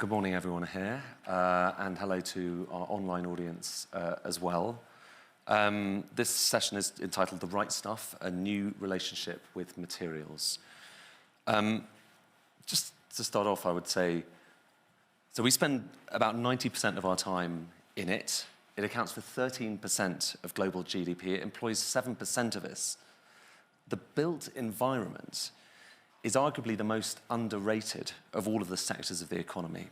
good morning everyone here, and hello to our online audience as well. This session is entitled The Right Stuff, A New Relationship with Materials. Just to start off, I would say, so we spend about 90% of our time in it. It accounts for 13% of global GDP. It employs 7% of us. The built environment is arguably the most underrated of all of the sectors of the economy.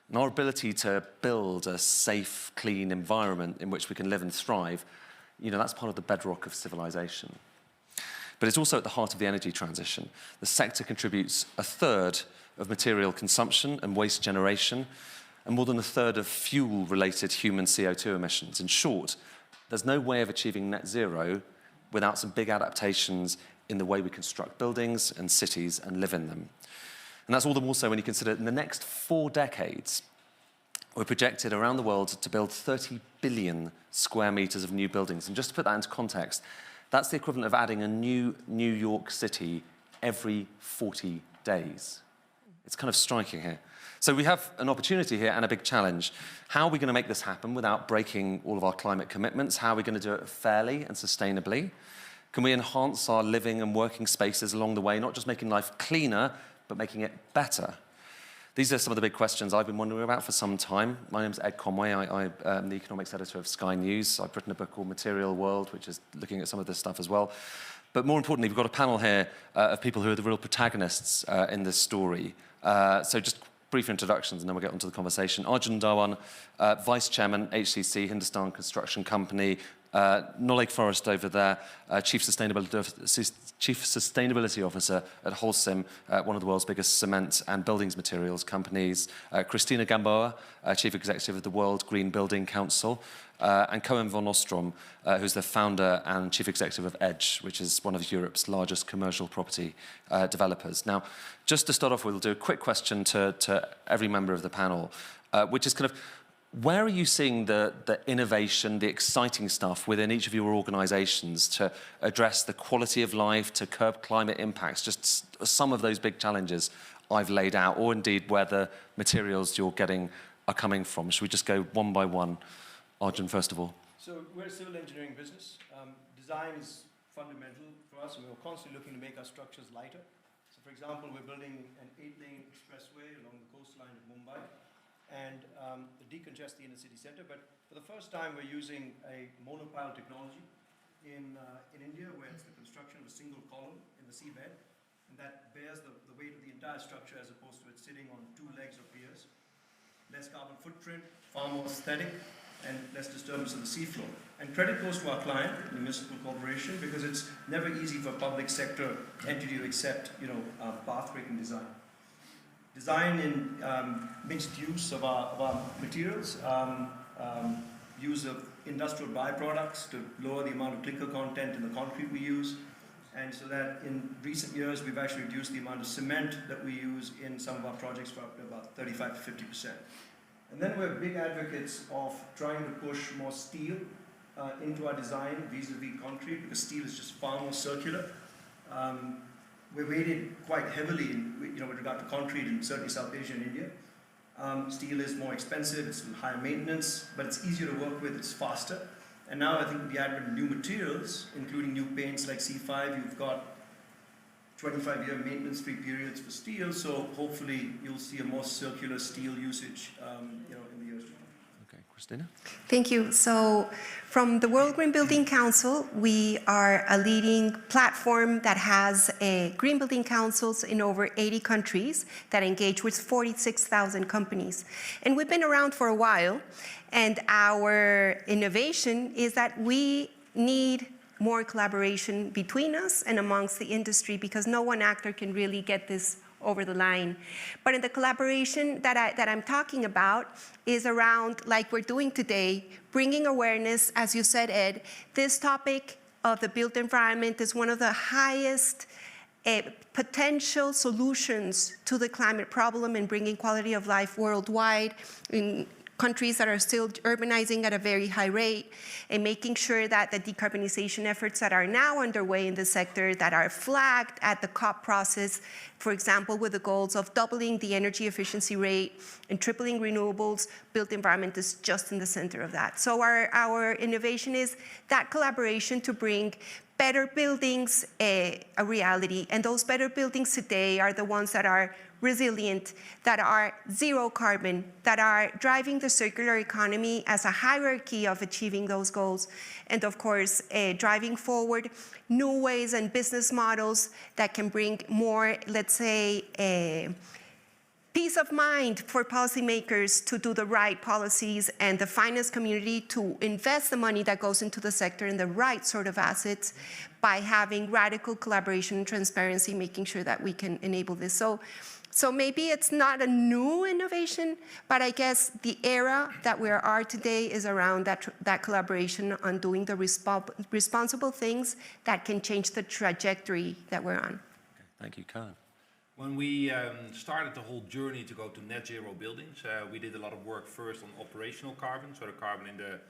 And our ability to build a safe, clean environment in which we can live and thrive, that's part of the bedrock of civilization. But it's also at the heart of the energy transition. The sector contributes a third of material consumption and waste generation, and more than a third of fuel-related human CO2 emissions. In short, there's no way of achieving net zero without some big adaptations in the way we construct buildings and cities and live in them. And that's all the more so when you consider in the next 4 decades, we're projected around the world to build 30 billion square meters of new buildings. And just to put that into context, that's the equivalent of adding a new New York City every 40 days. It's kind of striking here. So we have an opportunity here and a big challenge. How are we going to make this happen without breaking all of our climate commitments? How are we going to do it fairly and sustainably? Can we enhance our living and working spaces along the way, not just making life cleaner, but making it better? These are some of the big questions I've been wondering about for some time. My name's Ed Conway. I am the economics editor of Sky News. I've written a book called Material World, which is looking at some of this stuff as well. But more importantly, we've got a panel here of people who are the real protagonists in this story. So just brief introductions, and then we'll get onto the conversation. Arjun Dhawan, Vice Chairman, HCC, Hindustan Construction Company. Noleg Forrest over there, Chief Sustainability Officer at Holcim, one of the world's biggest cement and buildings materials companies. Christina Gamboa, Chief Executive of the World Green Building Council. And Cohen von Ostrom, who's the founder and Chief Executive of Edge, which is one of Europe's largest commercial property developers. Now, just to start off with, we'll do a quick question to every member of the panel, which is kind of, where are you seeing the innovation, the exciting stuff within each of your organizations to address the quality of life, to curb climate impacts, just some of those big challenges I've laid out, or indeed where the materials you're getting are coming from? Should we just go one by one? Arjun, first of all. So we're a civil engineering business. Design is fundamental for us, and we're constantly looking to make our structures lighter. So for example, we're building an 8-lane expressway along the coastline of Mumbai, and decongest the inner city center. But for the first time, we're using a monopile technology in India, where it's the construction of a single column in the seabed, and that bears the weight of the entire structure as opposed to it sitting on 2 legs or piers. Less carbon footprint, far more aesthetic, and less disturbance of the seafloor. And credit goes to our client, the municipal corporation, because it's never easy for a public sector entity to accept, path-breaking design. Design in mixed use of our materials, use of industrial byproducts to lower the amount of clinker content in the concrete we use, and so that in recent years we've actually reduced the amount of cement that we use in some of our projects for up to about 35 to 50%. And then we're big advocates of trying to push more steel into our design vis-a-vis concrete, because steel is just far more circular. We're weighted quite heavily with regard to concrete in certainly South Asia and India. Steel is more expensive, it's higher maintenance, but it's easier to work with, it's faster. And now I think with the advent of new materials, including new paints like C5, you've got 25-year maintenance-free periods for steel, so hopefully you'll see a more circular steel usage in the years to come. Okay, Christina? Thank you. So from the World Green Building Council, we are a leading platform that has green building councils in over 80 countries that engage with 46,000 companies. And we've been around for a while, and our innovation is that we need more collaboration between us and amongst the industry, because no one actor can really get this over the line. But in the collaboration that I'm talking about is around, like we're doing today, bringing awareness, as you said, Ed. This topic of the built environment is one of the highest potential solutions to the climate problem and bringing quality of life worldwide, in countries that are still urbanizing at a very high rate, and making sure that the decarbonization efforts that are now underway in the sector that are flagged at the COP process, for example, with the goals of doubling the energy efficiency rate and tripling renewables, built environment is just in the center of that. So our innovation is that collaboration to bring better buildings a reality. And those better buildings today are the ones that are resilient, that are zero carbon, that are driving the circular economy as a hierarchy of achieving those goals. And of course, driving forward new ways and business models that can bring more, let's say, peace of mind for policymakers to do the right policies and the finance community to invest the money that goes into the sector in the right sort of assets by having radical collaboration and transparency, making sure that we can enable this. So maybe it's not a new innovation, but I guess the era that we are today is around that collaboration on doing the responsible things that can change the trajectory that we're on. Okay, thank you, Karen. When we started the whole journey to go to net zero buildings, we did a lot of work first on operational carbon, so the carbon in the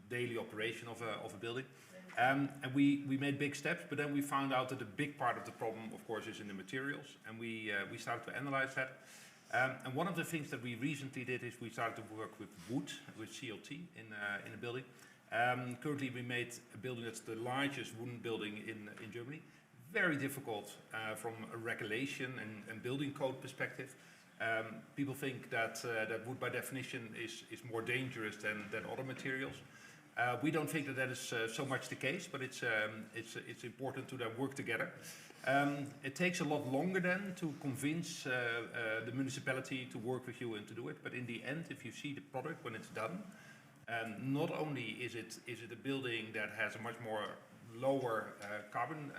daily operation of a building. And we made big steps, but then we found out that a big part of the problem, of course, is in the materials, and we started to analyze that. And one of the things that we recently did is we started to work with wood, with CLT in a building. Currently, we made a building that's the largest wooden building in Germany. Very difficult from a regulation and building code perspective. People think that wood by definition is more dangerous than other materials. We don't think that is so much the case, but it's important to then work together. It takes a lot longer then to convince the municipality to work with you and to do it, but in the end, if you see the product when it's done, not only is it a building that has a much more lower carbon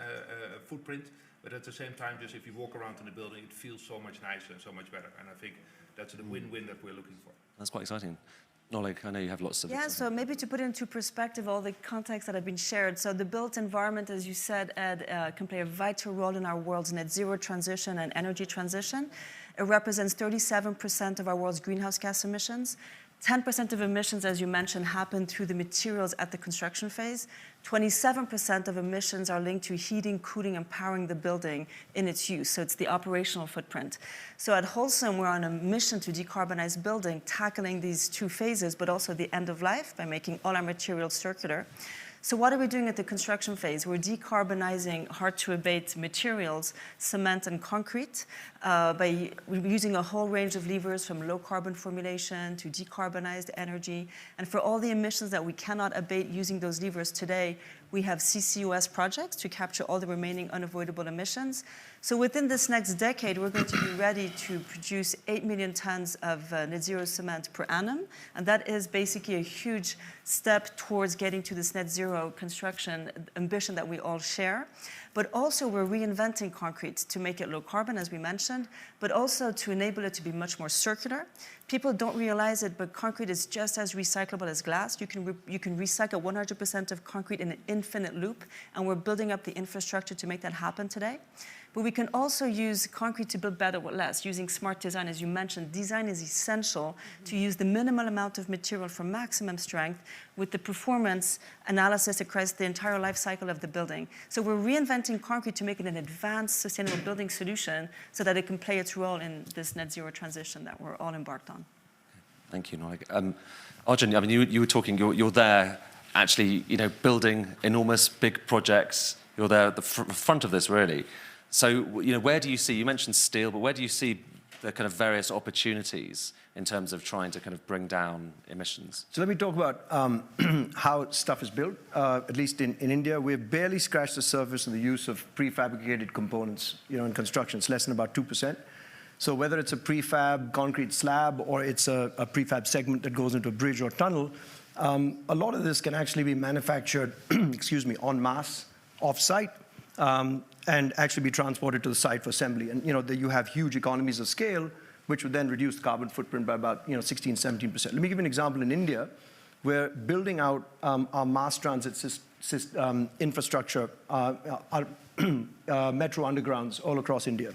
footprint, but at the same time, just if you walk around in the building, it feels so much nicer and so much better. And I think that's the win-win that we're looking for. That's quite exciting. Nolik, I know you have lots of... Yeah, so maybe to put into perspective all the context that have been shared. So the built environment, as you said, Ed, can play a vital role in our world's net zero transition and energy transition. It represents 37% of our world's greenhouse gas emissions. 10% of emissions, as you mentioned, happen through the materials at the construction phase. 27% of emissions are linked to heating, cooling, and powering the building in its use. So it's the operational footprint. So at Holcim, we're on a mission to decarbonize building, tackling these two phases, but also the end of life by making all our materials circular. So what are we doing at the construction phase? We're decarbonizing hard-to-abate materials, cement and concrete, by using a whole range of levers from low-carbon formulation to decarbonized energy. And for all the emissions that we cannot abate using those levers today, we have CCUS projects to capture all the remaining unavoidable emissions. So within this next decade, we're going to be ready to produce 8 million tons of net zero cement per annum. And that is basically a huge step towards getting to this net zero construction ambition that we all share. But also we're reinventing concrete to make it low carbon, as we mentioned, but also to enable it to be much more circular. People don't realize it, but concrete is just as recyclable as glass. You can recycle 100% of concrete in an infinite loop, and we're building up the infrastructure to make that happen today. But we can also use concrete to build better with less, using smart design. As you mentioned, design is essential to use the minimal amount of material for maximum strength with the performance analysis across the entire life cycle of the building. So we're reinventing concrete to make it an advanced sustainable building solution so that it can play its role in this net zero transition that we're all embarked on. Thank you, Nolik. Arjun, I mean, you were talking, you're there actually, building enormous big projects. You're there at the front of this, really. So, where do you see, you mentioned steel, but where do you see the kind of various opportunities in terms of trying to kind of bring down emissions? So let me talk about how stuff is built. At least in India, we've barely scratched the surface of the use of prefabricated components, in construction. It's less than about 2%. So whether it's a prefab concrete slab or it's a prefab segment that goes into a bridge or tunnel, a lot of this can actually be manufactured, en masse, off-site, and actually be transported to the site for assembly. And you have huge economies of scale, which would then reduce the carbon footprint by about 16, 17%. Let me give you an example. In India, we're building out our mass transit infrastructure, metro undergrounds all across India.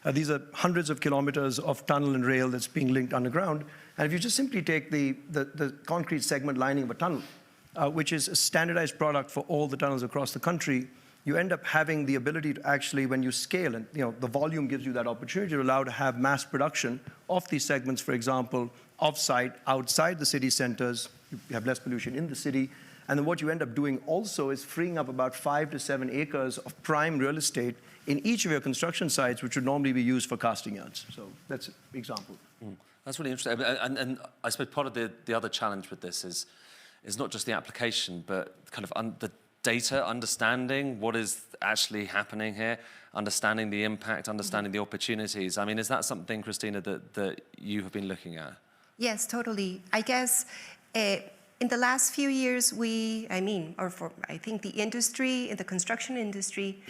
These are hundreds of kilometers of tunnel and rail that's being linked underground. And if you just simply take the concrete segment lining of a tunnel, which is a standardized product for all the tunnels across the country, you end up having the ability to actually, when you scale, and the volume gives you that opportunity to allow to have mass production of these segments, for example, off-site, outside the city centers. You have less pollution in the city. And then what you end up doing also is freeing up about 5 to 7 acres of prime real estate in each of your construction sites, which would normally be used for casting yards. So that's an example. That's really interesting. And I suppose part of the other challenge with this is not just the application, but kind of the data, understanding what is actually happening here, understanding the impact, understanding the opportunities. I mean, is that something, Christina, that you have been looking at? Yes, totally. I guess in the last few years, I think the industry, the construction industry,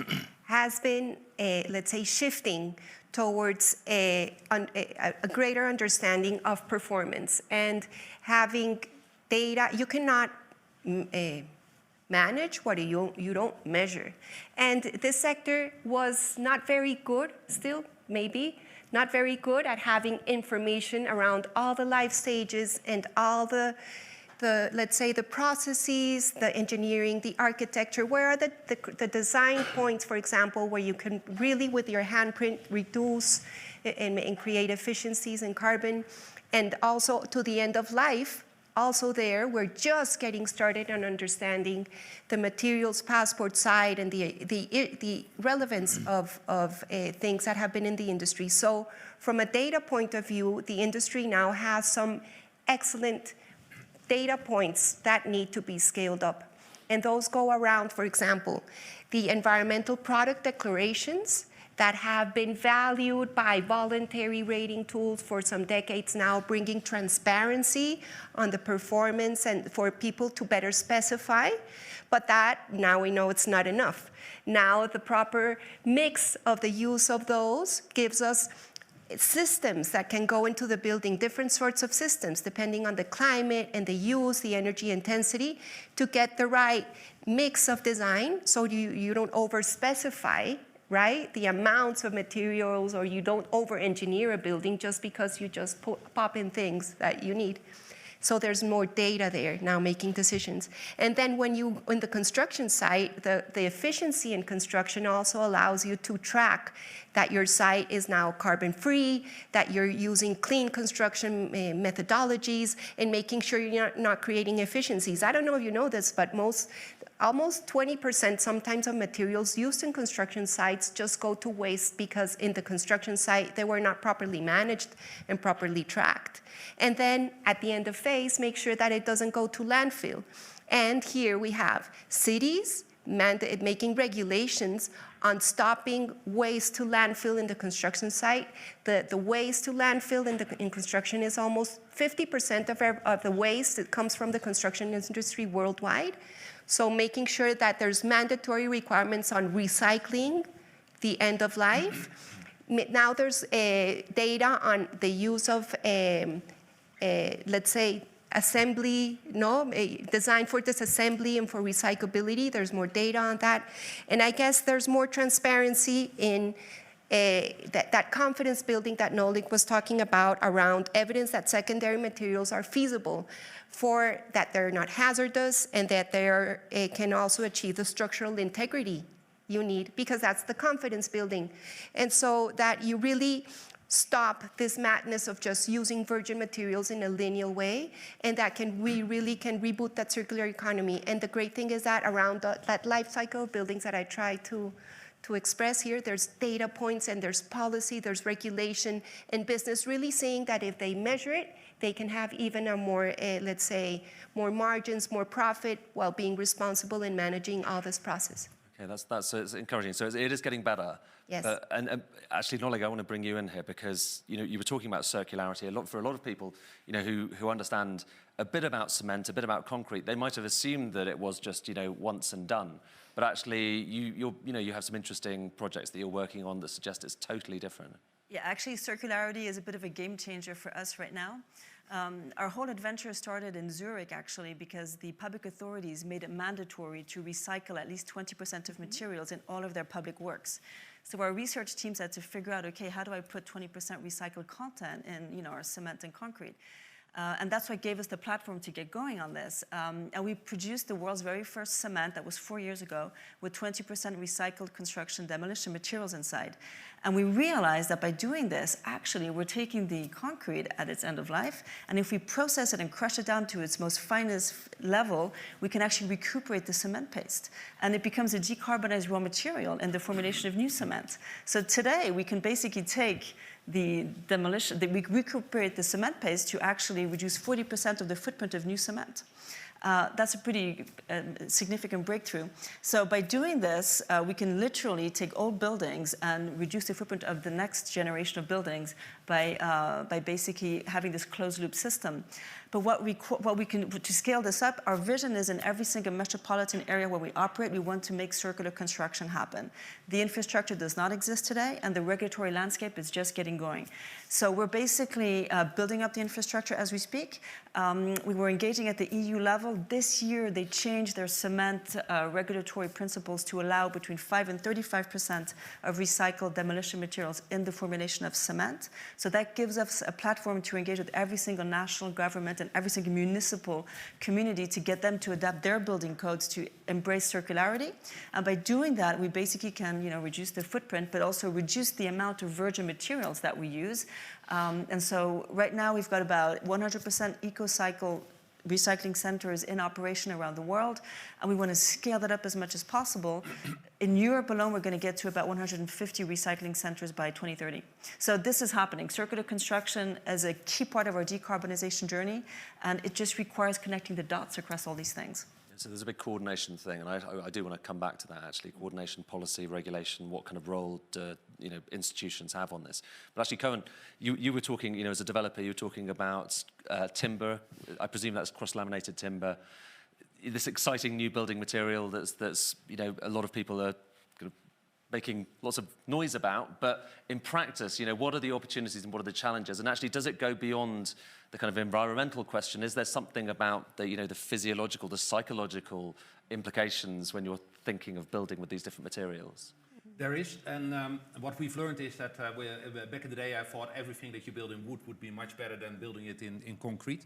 has been, let's say, shifting towards a greater understanding of performance and having data. You cannot manage what you don't measure. And this sector was not very good, still maybe, not very good at having information around all the life stages and all the let's say, the processes, the engineering, the architecture. Where are the design points, for example, where you can really, with your handprint, reduce and create efficiencies in carbon, and also to the end of life. Also there, we're just getting started on understanding the materials passport side and the relevance of things that have been in the industry. So from a data point of view, the industry now has some excellent data points that need to be scaled up. And those go around, for example, the environmental product declarations that have been valued by voluntary rating tools for some decades now, bringing transparency on the performance and for people to better specify. But that, now we know it's not enough. Now the proper mix of the use of those gives us systems that can go into the building, different sorts of systems, depending on the climate and the use, the energy intensity, to get the right mix of design so you don't over-specify, right, the amounts of materials, or you don't over-engineer a building just because you just pop in things that you need. So there's more data there now making decisions. And then when you, in the construction site, the efficiency in construction also allows you to track that your site is now carbon-free, that you're using clean construction methodologies, and making sure you're not creating efficiencies. I don't know if you know this, but almost 20% sometimes of materials used in construction sites just go to waste because in the construction site, they were not properly managed and properly tracked. And then at the end of phase, make sure that it doesn't go to landfill. And here we have cities making regulations on stopping waste to landfill in the construction site. The waste to landfill in construction is almost 50% of the waste that comes from the construction industry worldwide. So making sure that there's mandatory requirements on recycling the end of life. Now there's data on the use of, let's say, assembly, design for disassembly and for recyclability. There's more data on that. And I guess there's more transparency in that confidence building that Nolik was talking about around evidence that secondary materials are feasible, for that they're not hazardous and that they can also achieve the structural integrity you need, because that's the confidence building. And so that you really stop this madness of just using virgin materials in a linear way, and that we really can reboot that circular economy. And the great thing is that around that life cycle of buildings that I try to express here, there's data points and there's policy, there's regulation, and business really seeing that if they measure it, they can have even a more, let's say, more margins, more profit, while being responsible in managing all this process. Okay, so it's encouraging. So it is getting better. Yes. And actually, Nolik, I want to bring you in here because you were talking about circularity. For a lot of people, who understand a bit about cement, a bit about concrete, they might have assumed that it was just once and done. But actually, you have some interesting projects that you're working on that suggest it's totally different. Yeah, actually, circularity is a bit of a game changer for us right now. Our whole adventure started in Zurich, actually, because the public authorities made it mandatory to recycle at least 20% of materials in all of their public works. So our research teams had to figure out, okay, how do I put 20% recycled content in, our cement and concrete? And that's what gave us the platform to get going on this. And we produced the world's very first cement that was 4 years ago with 20% recycled construction demolition materials inside. And we realized that by doing this, actually, we're taking the concrete at its end of life, and if we process it and crush it down to its most finest level, we can actually recuperate the cement paste. And it becomes a decarbonized raw material in the formulation of new cement. So today, we can basically take the demolition, we recuperate the cement paste to actually reduce 40% of the footprint of new cement. That's a pretty significant breakthrough. So by doing this, we can literally take old buildings and reduce the footprint of the next generation of buildings by basically having this closed-loop system. But what we can, to scale this up, our vision is in every single metropolitan area where we operate, we want to make circular construction happen. The infrastructure does not exist today, and the regulatory landscape is just getting going. So we're basically building up the infrastructure as we speak. We were engaging at the EU level. This year, they changed their cement regulatory principles to allow between 5 and 35% of recycled demolition materials in the formulation of cement. So that gives us a platform to engage with every single national government and every single municipal community to get them to adapt their building codes to embrace circularity. And by doing that, we basically can reduce the footprint, but also reduce the amount of virgin materials that we use. And so right now, we've got about 100% eco-cycle recycling centers in operation around the world, and we want to scale that up as much as possible. In Europe alone, we're going to get to about 150 recycling centers by 2030. So this is happening. Circular construction is a key part of our decarbonization journey, and it just requires connecting the dots across all these things. So there's a big coordination thing, and I do want to come back to that, actually. Coordination, policy, regulation, what kind of role do institutions have on this? But actually, Cohen, you were talking, as a developer, you were talking about timber. I presume that's cross-laminated timber. This exciting new building material that's a lot of people are making lots of noise about, but in practice, what are the opportunities and what are the challenges? And actually, does it go beyond the kind of environmental question? Is there something about the, the physiological, the psychological implications when you're thinking of building with these different materials? There is, and what we've learned is that back in the day, I thought everything that you build in wood would be much better than building it in concrete.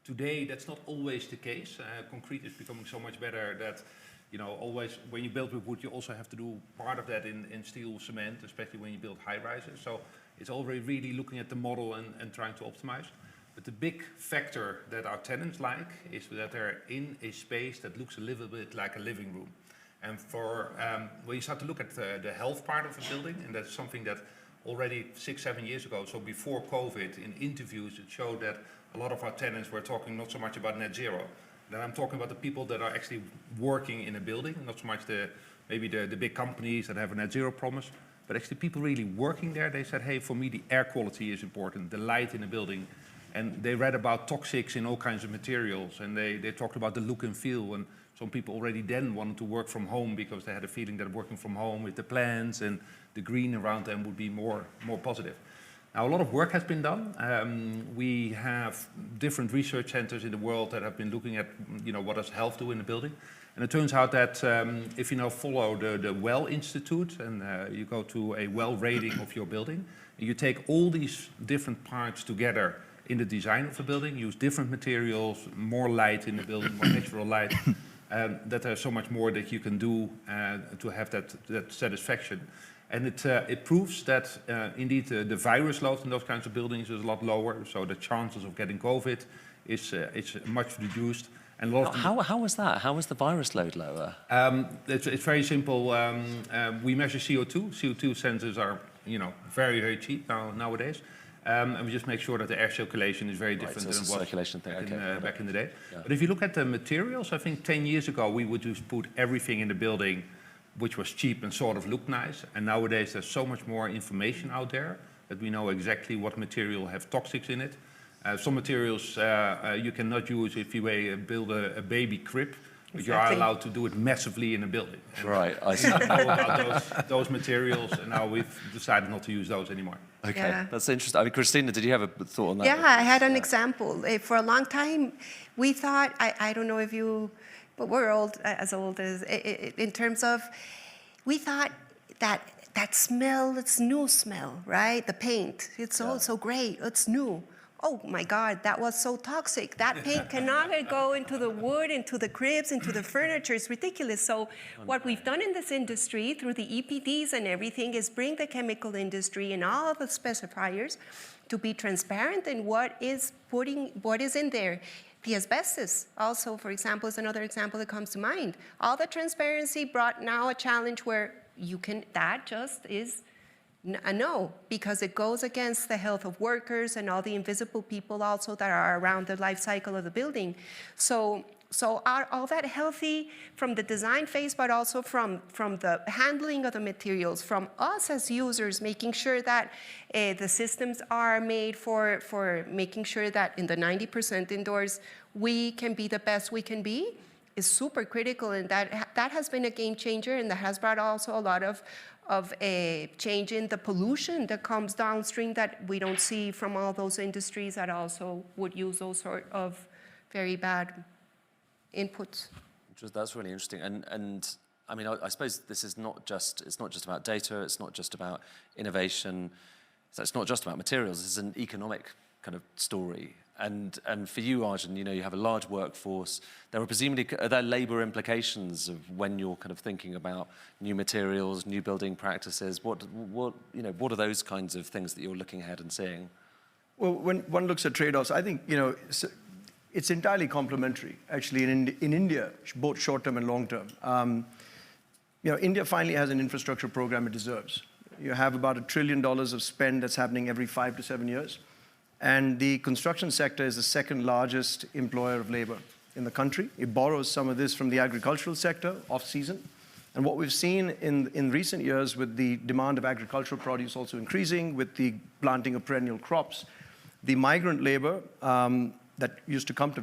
Today, that's not always the case. Concrete is becoming so much better that always when you build with wood, you also have to do part of that in steel, cement, especially when you build high rises. So it's already really looking at the model and trying to optimize. But the big factor that our tenants like is that they're in a space that looks a little bit like a living room. And when you start to look at the health part of a building, and that's something that already 6-7 years ago, so before COVID, in interviews, it showed that a lot of our tenants were talking not so much about net zero. Then I'm talking about the people that are actually working in a building, not so much maybe the big companies that have a net zero promise, but actually people really working there. They said, hey, for me, the air quality is important, the light in the building. And they read about toxics in all kinds of materials, and they talked about the look and feel. And some people already then wanted to work from home because they had a feeling that working from home with the plants and the green around them would be more positive. Now, a lot of work has been done. We have different research centers in the world that have been looking at, what does health do in the building. And it turns out that if you now follow the WELL Institute and you go to a WELL rating of your building, and you take all these different parts together in the design of the building, use different materials, more light in the building, more natural light, that there's so much more that you can do to have that satisfaction. And it proves that indeed the virus load in those kinds of buildings is a lot lower, so the chances of getting COVID is much reduced. And a lot of how was that? How was the virus load lower? It's very simple. We measure CO2. CO2 sensors are very, very cheap nowadays. And we just make sure that the air circulation is very different than it was circulation thing. Back in the day. Yeah. But if you look at the materials, I think 10 years ago we would just put everything in the building which was cheap and sort of looked nice. And nowadays there's so much more information out there that we know exactly what material have toxics in it. Some materials you cannot use if you build a baby crib. But you are allowed to do it massively in a building. And Right, I we see. know about those materials, and now we've decided not to use those anymore. Okay, Yeah. that's interesting. I mean, Christina, did you have a thought on that? Yeah, I had an example. For a long time, we thought, I don't know if you, but we're old as, in terms of, we thought that smell, it's new smell, right? The paint, it's so great, it's new. Oh my God, that was so toxic. That paint cannot go into the wood, into the cribs, into the furniture. It's ridiculous. So what we've done in this industry through the EPDs and everything is bring the chemical industry and all of the specifiers to be transparent in what is in there. The asbestos also, for example, is another example that comes to mind. All the transparency brought now a challenge where that just is a no, because it goes against the health of workers and all the invisible people also that are around the life cycle of the building. So all that healthy from the design phase, but also from the handling of the materials, from us as users, making sure that the systems are made for making sure that in the 90% indoors, we can be the best we can be, is super critical, and that has been a game changer, and that has brought also a lot of a change in the pollution that comes downstream that we don't see from all those industries that also would use those sort of very bad inputs. That's really interesting. And I mean, I suppose this is it's not just about data, it's not just about innovation, so it's not just about materials, this is an economic kind of story. And for you, Arjun, you have a large workforce. Are there labor implications of when you're kind of thinking about new materials, new building practices? What are those kinds of things that you're looking ahead and seeing? Well, when one looks at trade-offs, I think, it's entirely complementary, actually, in India, both short-term and long-term. India finally has an infrastructure program it deserves. You have about $1 trillion of spend that's happening every 5 to 7 years. And the construction sector is the second largest employer of labor in the country. It borrows some of this from the agricultural sector off-season. And what we've seen in recent years with the demand of agricultural produce also increasing, with the planting of perennial crops, the migrant labor that used to come to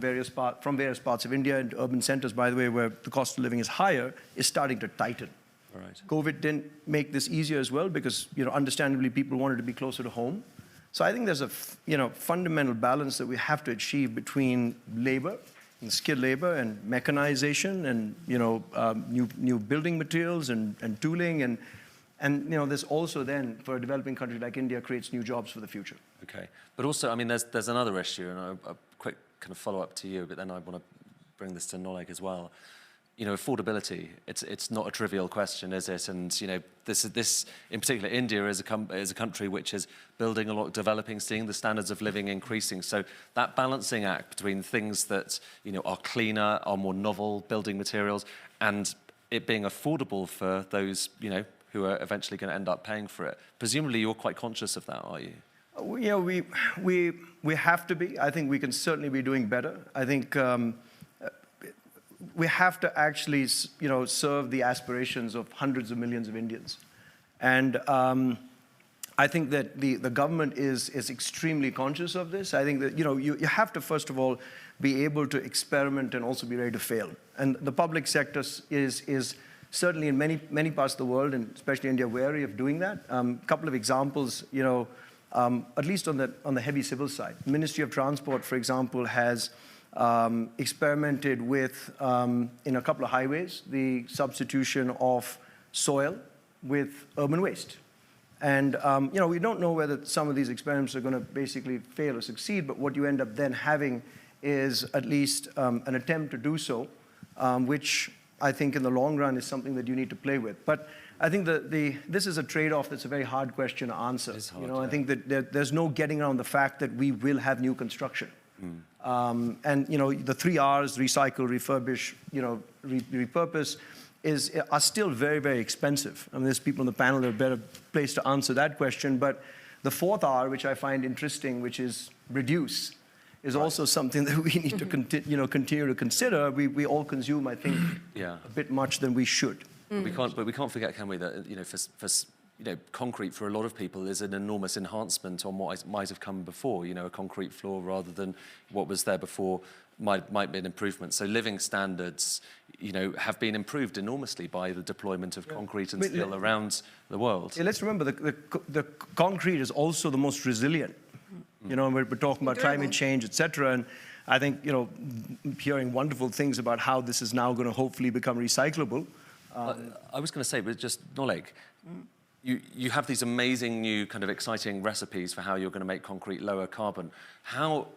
from various parts of India and urban centers, by the way, where the cost of living is higher, is starting to tighten. Right. COVID didn't make this easier as well because, understandably, people wanted to be closer to home. So I think there's a fundamental balance that we have to achieve between labor and skilled labor and mechanization and new building materials and tooling and this also then for a developing country like India creates new jobs for the future. Okay, but also I mean there's another issue, and a quick kind of follow up to you, but then I want to bring this to Noleg as well. Affordability, it's not a trivial question, is it? And this in particular, India is a country which is building a lot, developing, seeing the standards of living increasing. So that balancing act between things that are cleaner, are more novel building materials, and it being affordable for those who are eventually going to end up paying for it. Presumably, you're quite conscious of that, are you? We have to be. I think we can certainly be doing better. I think. We have to actually, serve the aspirations of hundreds of millions of Indians. And I think that the government is extremely conscious of this. I think that, you have to, first of all, be able to experiment and also be ready to fail. And the public sector is certainly in many parts of the world, and especially India, wary of doing that. A couple of examples, at least on the heavy civil side. The Ministry of Transport, for example, has experimented with, in a couple of highways, the substitution of soil with urban waste. And, we don't know whether some of these experiments are going to basically fail or succeed, but what you end up then having is at least an attempt to do so, which I think in the long run is something that you need to play with. But I think this is a trade-off that's a very hard question to answer. It's hard, I think that there's no getting around the fact that we will have new construction. And the 3 R's, recycle, refurbish, repurpose, are still very, very expensive. I mean, there's people on the panel that are better placed to answer that question. But the 4th R, which I find interesting, which is reduce, is also something that we need to continue to consider. We all consume, I think, a bit much than we should. But we can't forget, can we, that for concrete for a lot of people is an enormous enhancement on what might have come before. A concrete floor rather than what was there before might be an improvement. So living standards, have been improved enormously by the deployment of concrete and steel around the world. Yeah, let's remember the concrete is also the most resilient. We're talking about climate change, etc. And I think, hearing wonderful things about how this is now going to hopefully become recyclable. I was going to say, but just Nolek, you have these amazing new kind of exciting recipes for how you're going to make concrete lower carbon. How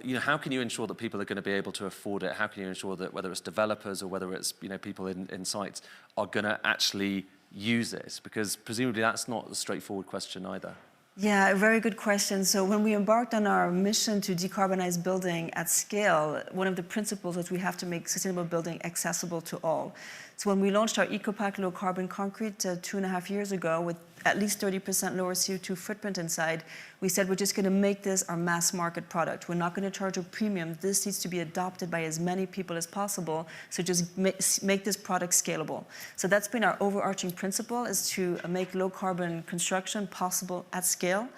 can you ensure that people are going to be able to afford it? How can you ensure that whether it's developers or whether it's people in sites are going to actually use it? Because presumably that's not a straightforward question either. Yeah, a very good question. So when we embarked on our mission to decarbonize building at scale, one of the principles is we have to make sustainable building accessible to all. So when we launched our EcoPack low carbon concrete 2.5 years ago with at least 30% lower CO2 footprint inside, we said we're just going to make this our mass market product. We're not going to charge a premium. This needs to be adopted by as many people as possible. So just make this product scalable. So that's been our overarching principle, is to make low carbon construction possible at scale.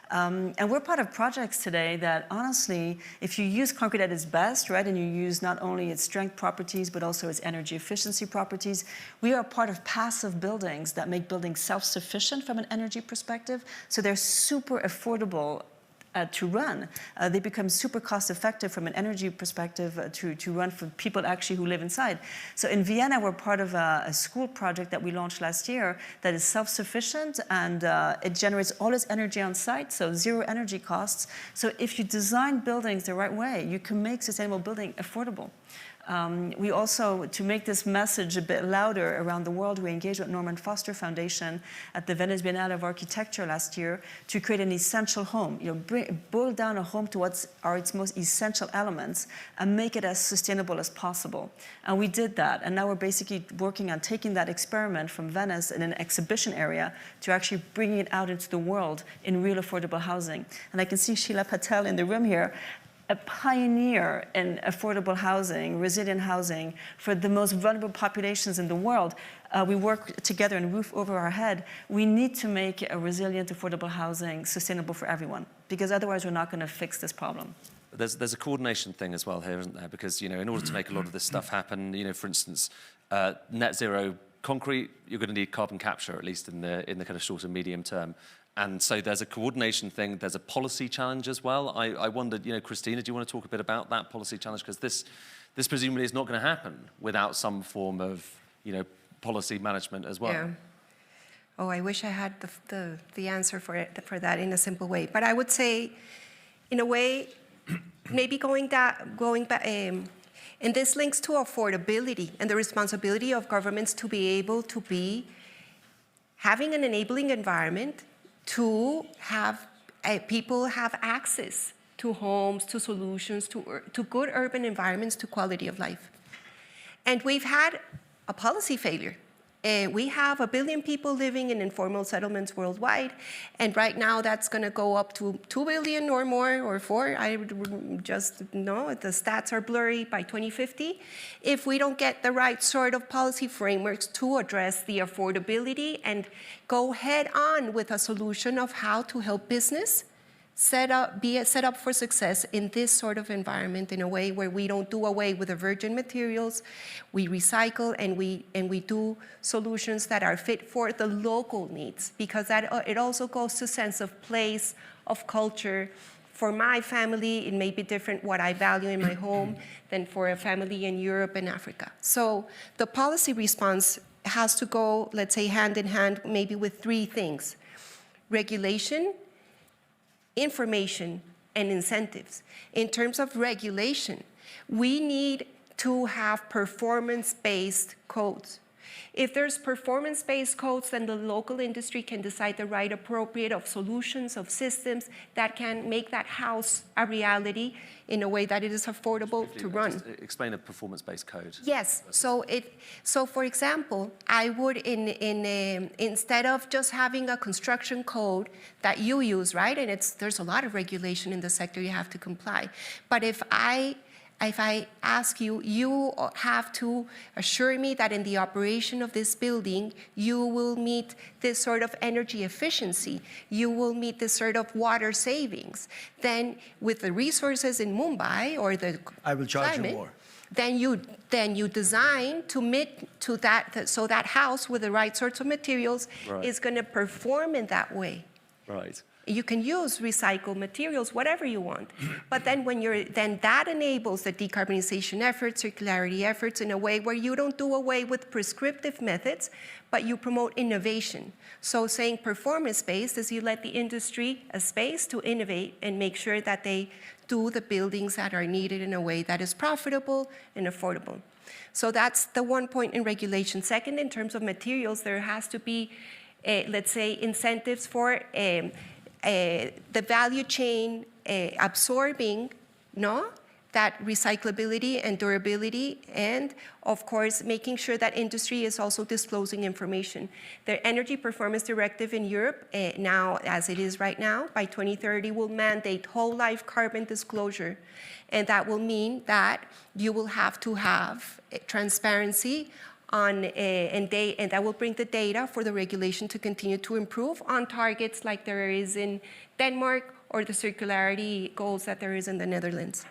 And we're part of projects today that, honestly, if you use concrete at its best, right, and you use not only its strength properties, but also its energy efficiency properties, we are part of passive buildings that make buildings self-sufficient from an energy perspective, so they're super affordable to run. They become super cost effective from an energy perspective to run for people actually who live inside. So in Vienna, we're part of a school project that we launched last year that is self-sufficient, and it generates all its energy on site, so zero energy costs. So if you design buildings the right way, you can make sustainable building affordable. We also, to make this message a bit louder around the world, we engaged with Norman Foster Foundation at the Venice Biennale of Architecture last year to create an essential home. Boil down a home to what are its most essential elements and make it as sustainable as possible. And we did that. And now we're basically working on taking that experiment from Venice in an exhibition area to actually bringing it out into the world in real affordable housing. And I can see Sheila Patel in the room here, a pioneer in affordable housing, resilient housing for the most vulnerable populations in the world. We work together in Roof Over Our Head. We need to make a resilient, affordable housing sustainable for everyone, because otherwise we're not going to fix this problem. There's a coordination thing as well here, isn't there? Because, in order to make a lot of this stuff happen, for instance, net zero concrete, you're going to need carbon capture, at least in the kind of short and medium term. And so there's a coordination thing, there's a policy challenge as well. I wondered, Christina, do you want to talk a bit about that policy challenge? Because this presumably is not going to happen without some form of, policy management as well. Yeah. Oh, I wish I had the answer for that in a simple way. But I would say, in a way, maybe going back, and this links to affordability and the responsibility of governments to be able to be having an enabling environment to have people have access to homes, to solutions, to good urban environments, to quality of life. And we've had a policy failure. We have 1 billion people living in informal settlements worldwide, and right now that's going to go up to 2 billion or more, or 4. I just know the stats are blurry by 2050. If we don't get the right sort of policy frameworks to address the affordability and go head on with a solution of how to help business be set up for success in this sort of environment, in a way where we don't do away with the virgin materials, we recycle, and we do solutions that are fit for the local needs, because it also goes to sense of place, of culture. For my family, it may be different what I value in my home than for a family in Europe and Africa. So the policy response has to go, let's say, hand in hand, maybe with 3 things: regulation, information, and incentives. In terms of regulation, we need to have performance-based codes. If there's performance-based codes, then the local industry can decide the right appropriate of solutions, of systems that can make that house a reality in a way that it is affordable to run. Just explain a performance-based code. Yes. So for example, I would instead of just having a construction code that you use, right? And there's a lot of regulation in the sector, you have to comply. But if I if I ask you, you have to assure me that in the operation of this building, you will meet this sort of energy efficiency, you will meet this sort of water savings, then with the resources in Mumbai or the I will charge climate, you more. then you design to meet to that, so that house with the right sorts of materials Right. is going to perform in that way. Right. You can use recycled materials, whatever you want. But then then that enables the decarbonization efforts, circularity efforts in a way where you don't do away with prescriptive methods, but you promote innovation. So saying performance-based is you let the industry a space to innovate and make sure that they do the buildings that are needed in a way that is profitable and affordable. So that's the one point in regulation. Second, in terms of materials, there has to be, let's say, incentives for the value chain absorbing that recyclability and durability, and of course making sure that industry is also disclosing information. The Energy Performance Directive in Europe now, as it is right now, by 2030 will mandate whole life carbon disclosure, and that will mean that you will have to have transparency on, and that will bring the data for the regulation to continue to improve on targets like there is in Denmark or the circularity goals that there is in the Netherlands.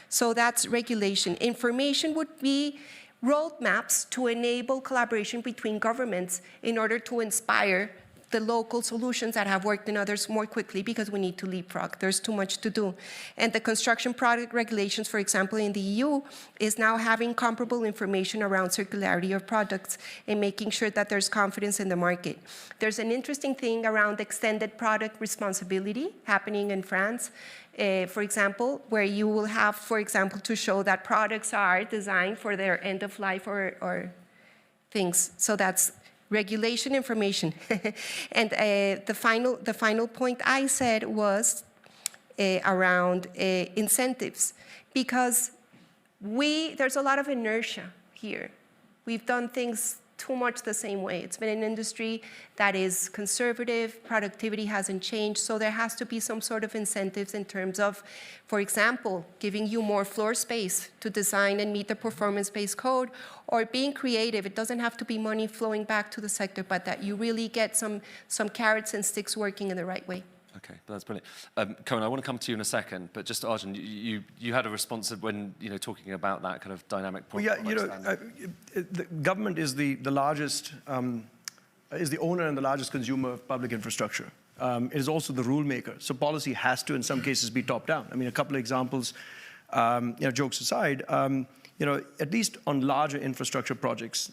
So that's regulation. Information would be roadmaps to enable collaboration between governments in order to inspire the local solutions that have worked in others more quickly, because we need to leapfrog. There's too much to do. And the construction product regulations, for example, in the EU, is now having comparable information around circularity of products and making sure that there's confidence in the market. There's an interesting thing around extended product responsibility happening in France, for example, where you will have, for example, to show that products are designed for their end of life or things. So that's regulation, information. And the final point I said was around incentives, because there's a lot of inertia here. We've done things too much the same way. It's been an industry that is conservative, productivity hasn't changed, so there has to be some sort of incentives in terms of, for example, giving you more floor space to design and meet the performance-based code, or being creative. It doesn't have to be money flowing back to the sector, but that you really get some carrots and sticks working in the right way. Okay, that's brilliant. Cohen, I want to come to you in a second, but just Arjun, you had a response when talking about that kind of dynamic point. Well, the government is the largest, is the owner and the largest consumer of public infrastructure. It is also the rule maker. So policy has to, in some cases, be top down. I mean, a couple of examples, jokes aside, at least on larger infrastructure projects,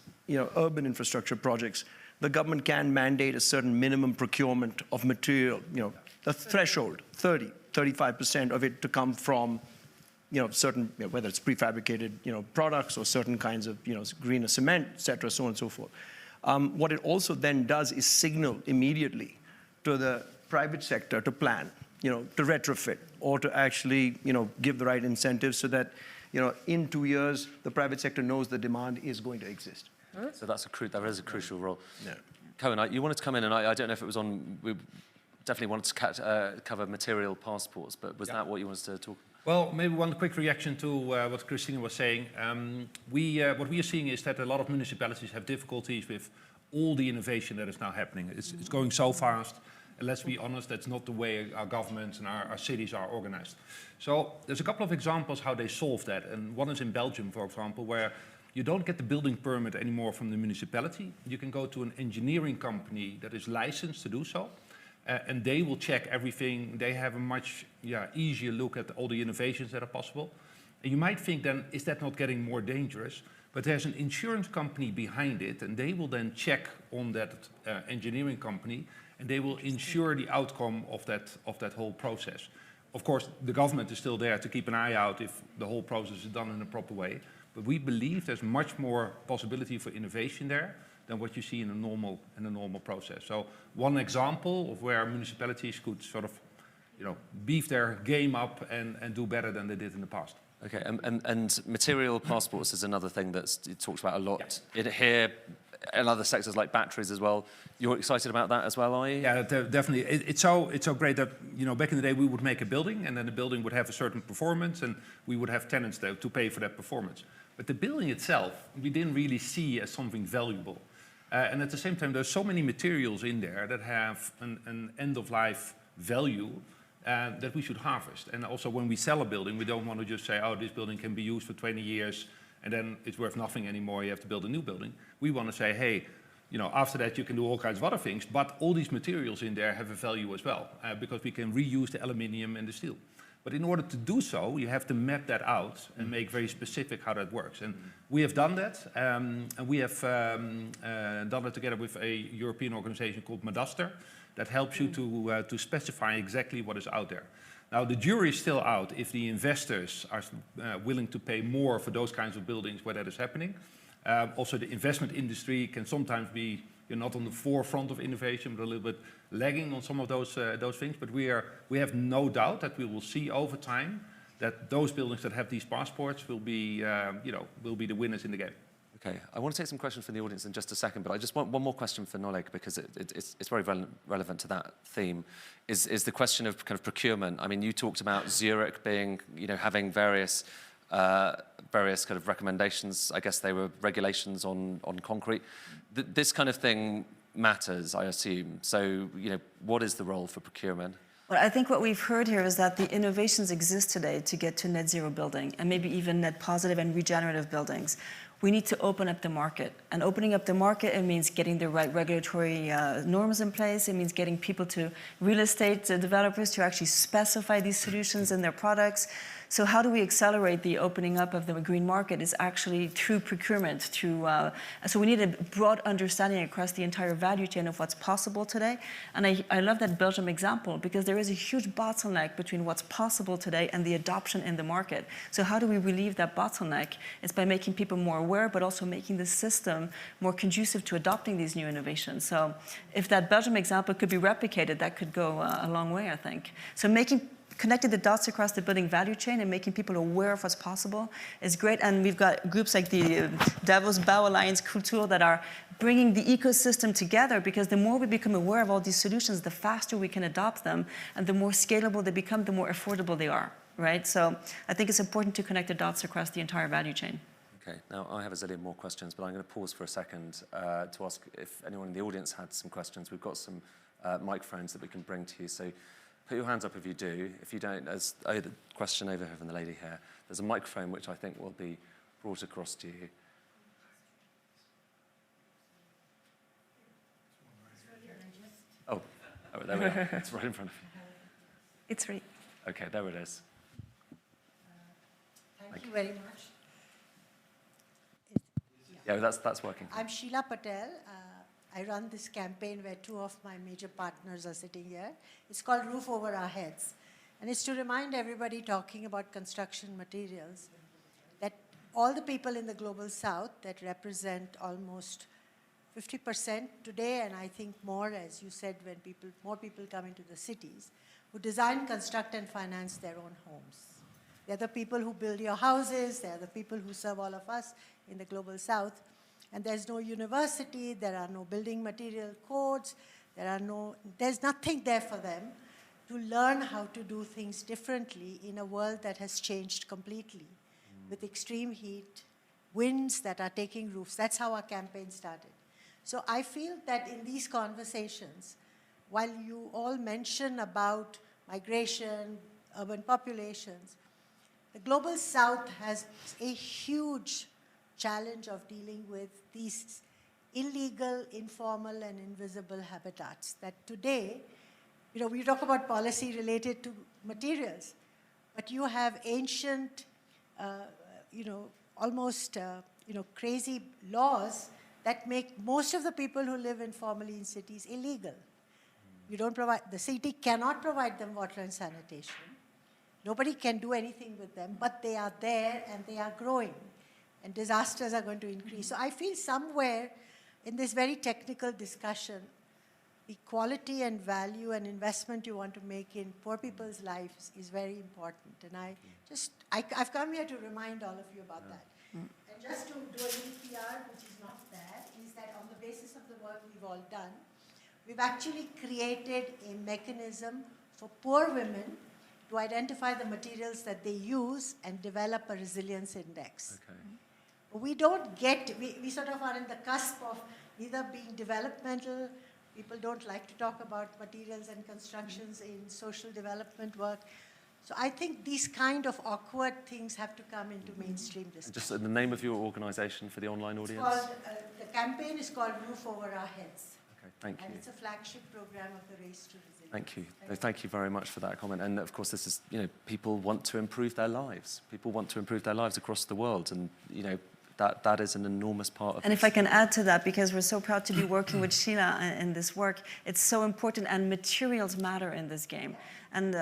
urban infrastructure projects, the government can mandate a certain minimum procurement of material, the threshold, 35% of it to come from, certain, whether it's prefabricated, products or certain kinds of, greener cement, et cetera, so on and so forth. What it also then does is signal immediately to the private sector to plan, to retrofit or to actually, give the right incentives so that, in 2 years, the private sector knows the demand is going to exist. So that is a crucial role. Yeah. Cohen, you wanted to come in, and I don't know if it was on, we definitely wanted to cover material passports, but was that what you wanted to talk about? Well, maybe one quick reaction to what Christina was saying. What we are seeing is that a lot of municipalities have difficulties with all the innovation that is now happening. It's going so fast, and let's be honest, that's not the way our governments and our cities are organized. So there's a couple of examples how they solve that, and one is in Belgium, for example, where you don't get the building permit anymore from the municipality. You can go to an engineering company that is licensed to do so, and they will check everything. They have a much easier look at all the innovations that are possible. And you might think then, is that not getting more dangerous? But there's an insurance company behind it, and they will then check on that engineering company, and they will ensure the outcome of that whole process. Of course, the government is still there to keep an eye out if the whole process is done in a proper way. But we believe there's much more possibility for innovation there than what you see in a normal process. So one example of where municipalities could sort of, beef their game up and do better than they did in the past. Okay, and material passports is another thing that's talked about a lot here and other sectors like batteries as well. You're excited about that as well, are you? Yeah, definitely. It's so great that, you know, back in the day we would make a building and then the building would have a certain performance and we would have tenants there to pay for that performance. But the building itself, we didn't really see as something valuable. And at the same time, there's so many materials in there that have an end-of-life value that we should harvest. And also when we sell a building, we don't want to just say, oh, this building can be used for 20 years and then it's worth nothing anymore, you have to build a new building. We want to say, hey, you know, after that you can do all kinds of other things, but all these materials in there have a value as well, because we can reuse the aluminium and the steel. But in order to do so, you have to map that out and make very specific how that works. And we have done that, and we have done it together with a European organization called Madaster that helps you to specify exactly what is out there. Now, the jury is still out if the investors are willing to pay more for those kinds of buildings where that is happening. Also, the investment industry can sometimes be, you're not on the forefront of innovation, but a little bit lagging on some of those things. But we have no doubt that we will see over time that those buildings that have these passports will be, will be the winners in the game. Okay, I want to take some questions from the audience in just a second, but I just want one more question for Noleg because it's very relevant to that theme. Is the question of kind of procurement? I mean, you talked about Zurich being, you know, having various kind of recommendations. I guess they were regulations on concrete. This kind of thing matters, I assume. So, you know, what is the role for procurement? Well, I think what we've heard here is that the innovations exist today to get to net zero building and maybe even net positive and regenerative buildings. We need to open up the market. And opening up the market, it means getting the right regulatory norms in place. It means getting people to real estate developers to actually specify these solutions in their products. So how do we accelerate the opening up of the green market is actually through procurement, so we need a broad understanding across the entire value chain of what's possible today. And I love that Belgium example because there is a huge bottleneck between what's possible today and the adoption in the market. So how do we relieve that bottleneck? It's by making people more aware, but also making the system more conducive to adopting these new innovations. So if that Belgium example could be replicated, that could go a long way, I think. So connecting the dots across the building value chain and making people aware of what's possible is great. And we've got groups like the Davos Bau Alliance Culture that are bringing the ecosystem together, because the more we become aware of all these solutions, the faster we can adopt them, and the more scalable they become, the more affordable they are, right? So I think it's important to connect the dots across the entire value chain. Okay, now I have a zillion more questions, but I'm going to pause for a second to ask if anyone in the audience had some questions. We've got some microphones that we can bring to you, so put your hands up if you do. If you don't, there's the question over here from the lady here. There's a microphone which I think will be brought across to you. Oh, there we are. It's right in front of you. It's right. Okay, there it is. Thank you very much. Yeah, that's working. I'm Sheila Patel. I run this campaign where two of my major partners are sitting here. It's called Roof Over Our Heads. And it's to remind everybody talking about construction materials that all the people in the Global South that represent almost 50% today, and I think more, as you said, when more people come into the cities, who design, construct, and finance their own homes. They're the people who build your houses. They're the people who serve all of us in the Global South. And there's no university, there are no building material codes, there's nothing there for them to learn how to do things differently in a world that has changed completely with extreme heat, winds that are taking roofs. That's how our campaign started. So I feel that in these conversations, while you all mention about migration, urban populations, the Global South has a huge challenge of dealing with these illegal, informal, and invisible habitats that today, you know, we talk about policy related to materials, but you have ancient, almost, crazy laws that make most of the people who live informally in cities illegal. You don't provide, the city cannot provide them water and sanitation. Nobody can do anything with them, but they are there and they are growing. And disasters are going to increase. So I feel somewhere in this very technical discussion, the quality and value and investment you want to make in poor people's lives is very important. And I've come here to remind all of you about that. And just to do a little PR, which is not there, is that on the basis of the work we've all done, we've actually created a mechanism for poor women to identify the materials that they use and develop a resilience index. Okay. We don't get, we sort of are in the cusp of either being developmental, people don't like to talk about materials and constructions in social development work. So I think these kind of awkward things have to come into mainstream discussion. Just the name of your organisation for the online audience? It's called, the campaign is called Roof Over Our Heads. Okay, thank you. And it's a flagship program of the Race to Resilience. Thank you. Thank you very much for that comment. And of course, this is, people want to improve their lives. People want to improve their lives across the world. And, that is an enormous part of And if I can add to that, because we're so proud to be working with Sheila in this work, it's so important, and materials matter in this game. And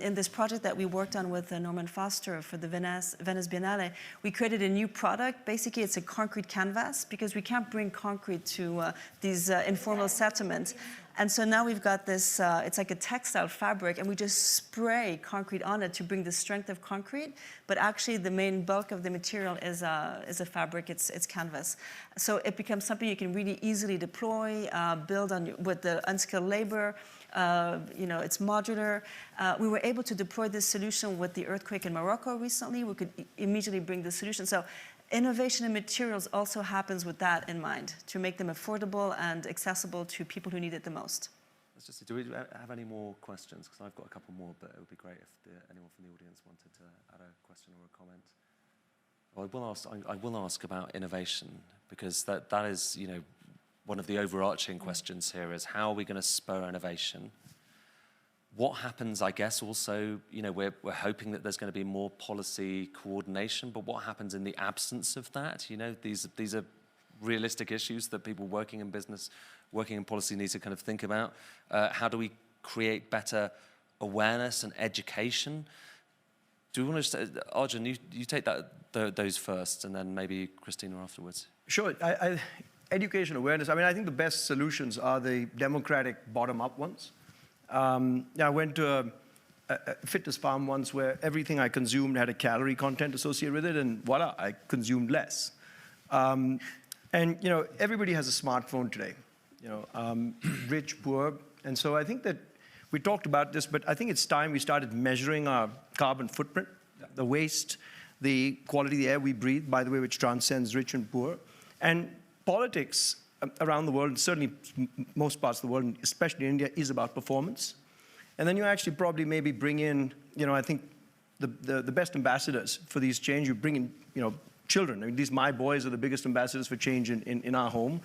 in this project that we worked on with Norman Foster for the Venice Biennale, we created a new product. Basically, it's a concrete canvas, because we can't bring concrete to these informal settlements. And so now we've got this, it's like a textile fabric, and we just spray concrete on it to bring the strength of concrete. But actually, the main bulk of the material is a fabric, it's canvas. So it becomes something you can really easily deploy, build on with the unskilled labor. It's modular. We were able to deploy this solution with the earthquake in Morocco recently. We could immediately bring the solution. So innovation in materials also happens with that in mind, to make them affordable and accessible to people who need it the most. Let's just see, do we have any more questions? Because I've got a couple more, but it would be great if anyone from the audience wanted to add a question or a comment. Well, I will ask about innovation, because that is, one of the overarching questions here is, how are we going to spur innovation? What happens, I guess, also, we're hoping that there's going to be more policy coordination, but what happens in the absence of that? These are realistic issues that people working in business, working in policy need to kind of think about. How do we create better awareness and education? Do we want to, Arjun, you take those first, and then maybe Christina afterwards. Sure. Education awareness. I think the best solutions are the democratic bottom-up ones. I went to a fitness farm once where everything I consumed had a calorie content associated with it, and voila, I consumed less. Everybody has a smartphone today, rich, poor. And so I think that we talked about this, but I think it's time we started measuring our carbon footprint, the waste, the quality of the air we breathe, by the way, which transcends rich and poor. And politics around the world, and certainly most parts of the world, especially India, is about performance. And then you actually probably maybe bring in, I think the best ambassadors for these change, you bring in, children. These my boys are the biggest ambassadors for change in our home.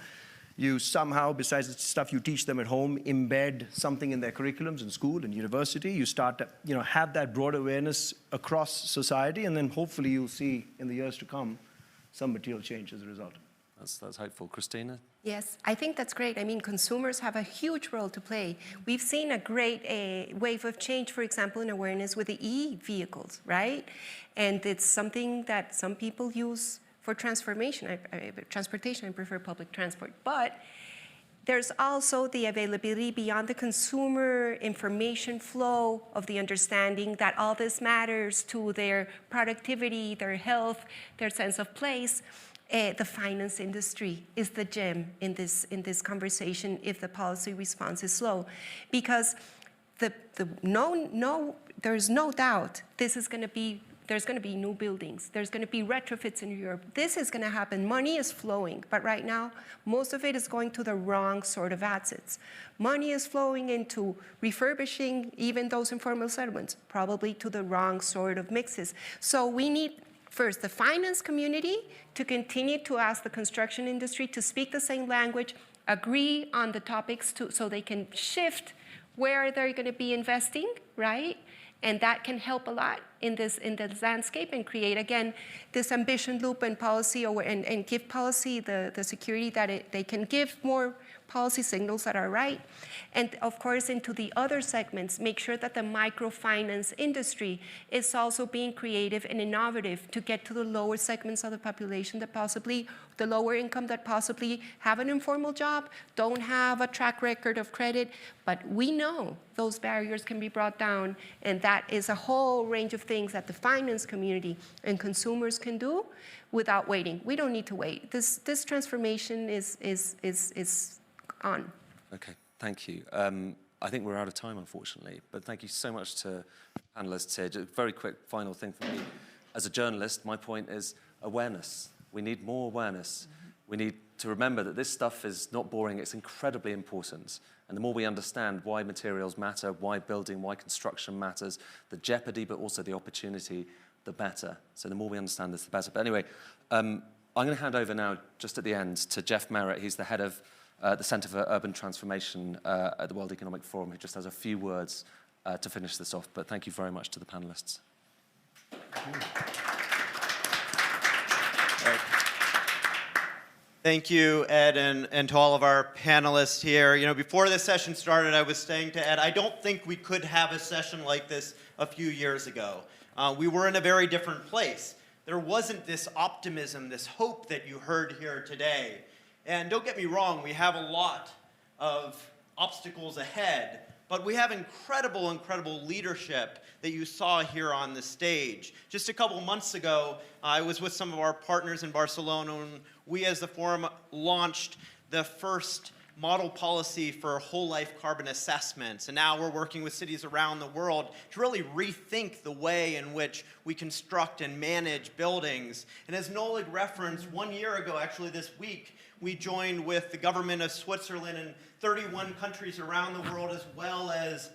You somehow, besides the stuff you teach them at home, embed something in their curriculums in school and university. You start to, have that broad awareness across society, and then hopefully you'll see in the years to come some material change as a result. That's hopeful. Christina? Yes, I think that's great. Consumers have a huge role to play. We've seen a great wave of change, for example, in awareness with the e-vehicles, right? And it's something that some people use for transportation. I prefer public transport. But there's also the availability beyond the consumer information flow of the understanding that all this matters to their productivity, their health, their sense of place. The finance industry is the gem in this conversation if the policy response is slow, because there's no doubt there's going to be new buildings, there's going to be retrofits in Europe. This is going to happen. Money is flowing, but right now most of it is going to the wrong sort of assets. Money is flowing into refurbishing even those informal settlements, probably to the wrong sort of mixes. So we need, first, the finance community to continue to ask the construction industry to speak the same language, agree on the topics so they can shift where they're going to be investing, right? And that can help a lot. in this landscape and create, again, this ambition loop and policy, and give policy the security that they can give more policy signals that are right. And of course, into the other segments, make sure that the microfinance industry is also being creative and innovative to get to the lower segments of the population that possibly, the lower income that possibly have an informal job, don't have a track record of credit, but we know those barriers can be brought down, and that is a whole range of things that the finance community and consumers can do without waiting. We don't need to wait. This transformation is on. Okay, thank you. I think we're out of time, unfortunately, but thank you so much to panelists here. Just a very quick final thing for me. As a journalist, my point is awareness. We need more awareness. We need to remember that this stuff is not boring, it's incredibly important. And the more we understand why materials matter, why building, why construction matters, the jeopardy, but also the opportunity, the better. So the more we understand this, the better. But anyway, I'm going to hand over now, just at the end, to Jeff Merritt. He's the head of the Centre for Urban Transformation at the World Economic Forum, who just has a few words to finish this off. But thank you very much to the panelists. Thank you, Ed, and to all of our panelists here. You know, before this session started, I was saying to Ed, I don't think we could have a session like this a few years ago. We were in a very different place. There wasn't this optimism, this hope that you heard here today. And don't get me wrong, we have a lot of obstacles ahead, but we have incredible, incredible leadership that you saw here on the stage. Just a couple months ago, I was with some of our partners in Barcelona, and we as the forum launched the first model policy for whole life carbon assessments. And now we're working with cities around the world to really rethink the way in which we construct and manage buildings. And as Nolig referenced, 1 year ago, actually this week, we joined with the government of Switzerland and 31 countries around the world, as well as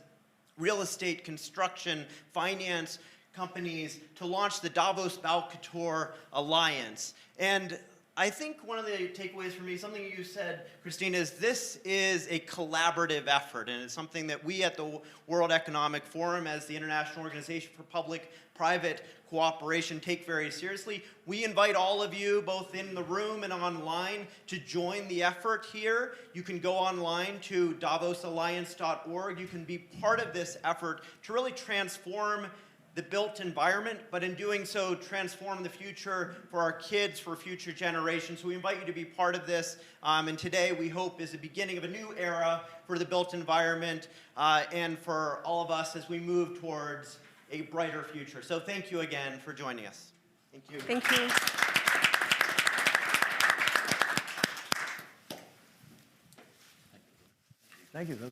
real estate, construction, finance companies, to launch the Davos Baukultur Alliance. And I think one of the takeaways for me, something you said, Christina, is this is a collaborative effort, and it's something that we at the World Economic Forum, as the International Organization for Public-Private Cooperation, take very seriously. We invite all of you, both in the room and online, to join the effort here. You can go online to davosalliance.org. You can be part of this effort to really transform the built environment, but in doing so, transform the future for our kids, for future generations. So we invite you to be part of this, and today we hope is the beginning of a new era for the built environment and for all of us as we move towards a brighter future. So thank you again for joining us. Thank you. Thank you. Thank you.